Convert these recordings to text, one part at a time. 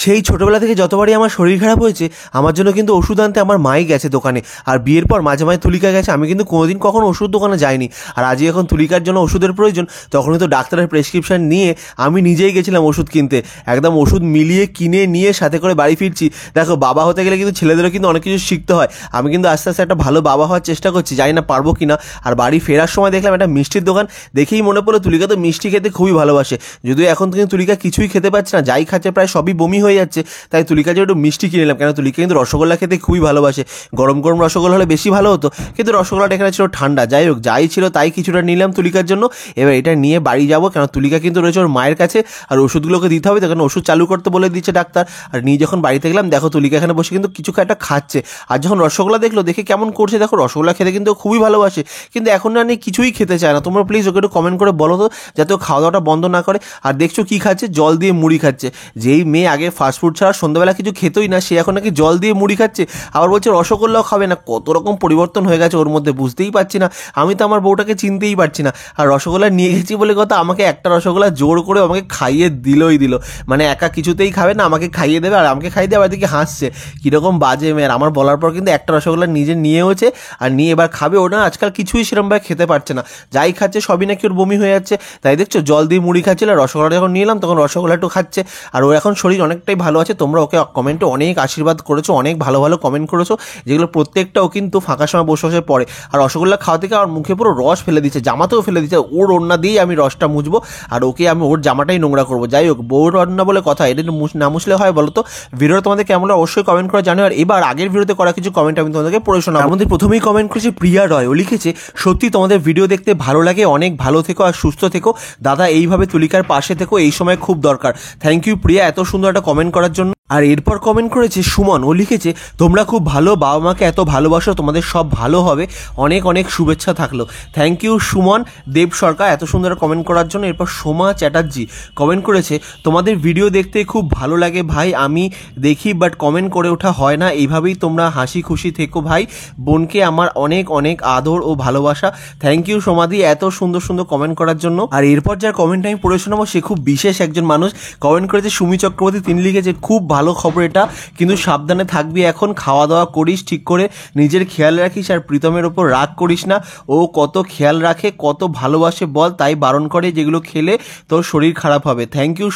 সেই ছোটোবেলা থেকে যতবারই আমার শরীর খারাপ হয়েছে আমার জন্য কিন্তু ওষুধ আনতে আমার মাই গেছে দোকানে। আর বিয়ের পর মাঝে মাঝে তুলিকা গেছে, আমি কিন্তু কোনোদিন কখনো ওষুধ দোকানে যাইনি। আর আজই এখন তুলিকার জন্য ওষুধের প্রয়োজন, তখনই তো ডাক্তারের প্রেসক্রিপশান নিয়ে আমি নিজেই গেছিলাম ওষুধ কিনতে। একদম ওষুধ মিলিয়ে কিনে নিয়ে সাথে করে বাড়ি ফিরছি। দেখো, বাবা হতে গেলে কিন্তু ছেলেদেরও কিন্তু অনেক কিছু শিখতে হয়। আমি কিন্তু আস্তে আস্তে একটা ভালো বাবা হওয়ার চেষ্টা করছি, জানি না পারবো কি না। আর বাড়ি ফেরার সময় দেখলাম একটা মিষ্টির দোকান, দেখেই মনে পড়লো তুলিকা তো মিষ্টি খেতে খুবই ভালোবাসে। যদিও এখন কিন্তু তুলিকা কিছুই খেতে পারছে না, যাই খাচ্ছে প্রায় সবই বমি হয়ে যাচ্ছে। তাই তুলিকা যে একটু মিষ্টি কিনে নিলাম, কেন তুলিকা কিন্তু রসগোল্লা খেতে খুবই ভালোবাসে। গরম গরম রসগোল্লা হলে বেশি ভালো হতো, কিন্তু রসগোল্লাটা এখানে ছিল ঠান্ডা। যাই হোক, যাই ছিল তাই কিছুটা নিলাম তুলিকার জন্য। এবার এটা নিয়ে বাড়ি যাবো, কেন তুলিকা কিন্তু রয়েছে ওর মায়ের কাছে, আর ওষুধগুলোকে দিতে হবে, তখন ওষুধ চালু করতে বলে দিচ্ছে ডাক্তার। আর নিয়ে যখন বাড়িতে গেলাম, দেখো তুলিকা এখানে বসে কিন্তু কিছু একটা খাচ্ছে। আর যখন রসগোল্লা দেখলো, দেখে কেমন করছে, দেখো রসগোল্লা খেতে কিন্তু খুবই ভালোবাসে, কিন্তু এখন না নিয়ে কিছুই খেতে চায় না। তোমরা প্লিজ ওকে একটু কমেন্ট করে বলো তো, যাতে ও খাওয়া দাওয়াটা বন্ধ না করে। আর দেখছো কি খাচ্ছে, জল দিয়ে মুড়ি খাচ্ছে। যেই মেয়ে আগে ফাস্টফুড ছাড়া সন্ধ্যাবেলা কিছু খেতোই না, সে এখন নাকি জল দিয়ে মুড়ি খাচ্ছে, আবার বলছে রসগোল্লাও খাবে না। কত রকম পরিবর্তন হয়ে গেছে ওর মধ্যে, বুঝতেই পারছি না। আমি তো আমার বউটাকে চিনতেই পারছি না। আর রসগোল্লা নিয়ে গেছি বলে কথা, আমাকে একটা রসগোল্লা জোর করে আমাকে খাইয়ে দিলই দিল। মানে একা কিছুতেই খাবে না, আমাকে খাইয়ে দেবে, আর আমাকে খাইয়ে দেবে, আর দিকে হাসছে। কীরকম বাজে মেয়ের। আমার বলার পর কিন্তু একটা রসগোল্লা নিজে নিয়েওছে, আর নিয়ে এবার খাবে। ওটা আজকাল কিছুই সেরকমভাবে খেতে পারছে না, যাই খাচ্ছে সবই নাকি ওর বমি হয়ে যাচ্ছে। তাই দেখছো জল দিয়ে মুড়ি খাচ্ছিল, আর রসগোল্লা যখন নিয়ে এলাম তখন রসগোল্লা একটু খাচ্ছে। আর ও এখন শরীর অনেকটাই ভালো আছে। তোমরা ওকে কমেন্টে অনেক আশীর্বাদ করেছো, অনেক ভালো ভালো কমেন্ট করেছো, যেগুলো প্রত্যেকটা ও কিন্তু ফাঁকা সময় বসে বসে পড়ে। আর রসগোল্লা খাওয়া থেকে আমার মুখে পুরো রস ফেলে দিচ্ছে, জামাতেও ফেলে দিচ্ছে। ওর ওড়না দিয়েই আমি রসটা মুছবো, আর ওকে আমি ওর জামাটাই নোংরা করবো। যাই হোক, বউর রান্না বলে কথা, এটা না মুছলে হয় বলো তো? ভিডিওটা তোমাদের কেমন অবশ্যই কমেন্ট করে জানো। আর এবার আগের ভিডিওতে করা কিছু কমেন্ট আমি তোমাদেরকে পড়ে শোনাবো। আমাদের প্রথমেই কমেন্ট করেছে প্রিয়া রয়। ও লিখেছে, সত্যি তোমাদের ভিডিও দেখতে ভালো লাগে, অনেক ভালো থেকো আর সুস্থ থেকো দাদা, এইভাবে তুলিকার পাশে থেকো, এই সময় খুব দরকার। থ্যাংক ইউ প্রিয়া এত সুন্দর একটা কমেন্ট করার জন্য। আর এরপর কমেন্ট করেছে সুমন। ও লিখেছে, তোমরা খুব ভালো, বাবা মাকে এত ভালোবাসো, তোমাদের সব ভালো হবে, অনেক অনেক শুভেচ্ছা থাকলো। থ্যাংক ইউ সুমন দেব সরকার এত সুন্দর কমেন্ট করার জন্য। এরপর সোমা চ্যাটার্জি কমেন্ট করেছে, তোমাদের ভিডিও দেখতে খুব ভালো লাগে ভাই, আমি দেখি বাট কমেন্ট করে ওঠা হয় না, এইভাবেই তোমরা হাসি খুশি থেকো ভাই, বোনকে আমার অনেক অনেক আদর ও ভালোবাসা। থ্যাংক ইউ সোমাদি এত সুন্দর সুন্দর কমেন্ট করার জন্য। আর এরপর যার কমেন্ট আমি পড়ে শোনাবো, সে খুব বিশেষ একজন মানুষ। কমেন্ট করেছে সুমি চক্রবর্তী। তিনি লিখেছে, খুব ভালো খবর এটা, কিন্তু সাবধানে থাকবি, এখন খাওয়া দাওয়া করিস ঠিক করে, নিজের খেয়াল রাখিস, আর প্রীতমের ওপর রাগ করিস না, ও কত খেয়াল রাখে, কত ভালোবাসে বল, তাই বারণ করে যেগুলো খেলে তোর শরীর খারাপ হবে। Thank you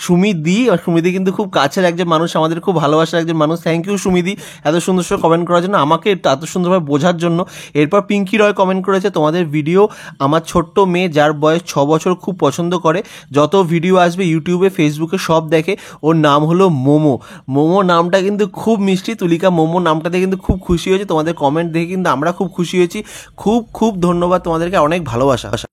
সুমিদি। আর সুমিদি কিন্তু খুব কাছের একজন মানুষ, আমাদের খুব ভালোবাসার একজন মানুষ। থ্যাংক ইউ সুমিদি এত সুন্দর সুন্দর কমেন্ট করার জন্য, আমাকে এত সুন্দরভাবে বোঝার জন্য। এরপর পিঙ্কি রয় কমেন্ট করেছে, তোমাদের ভিডিও আমার ছোট্ট মেয়ে যার বয়স 6 বছর খুব পছন্দ করে, যত ভিডিও আসবে ইউটিউবে ফেসবুকে সব দেখে, ওর নাম হলো মোমো। মোমো নামটা কিন্তু খুব মিষ্টি। তুলিকা মোমো নামটাতে কিন্তু খুব খুশি হয়েছে। তোমাদের কমেন্ট দেখে কিন্তু আমরা খুব খুশি হয়েছি। খুব খুব ধন্যবাদ তোমাদেরকে, অনেক ভালোবাসা।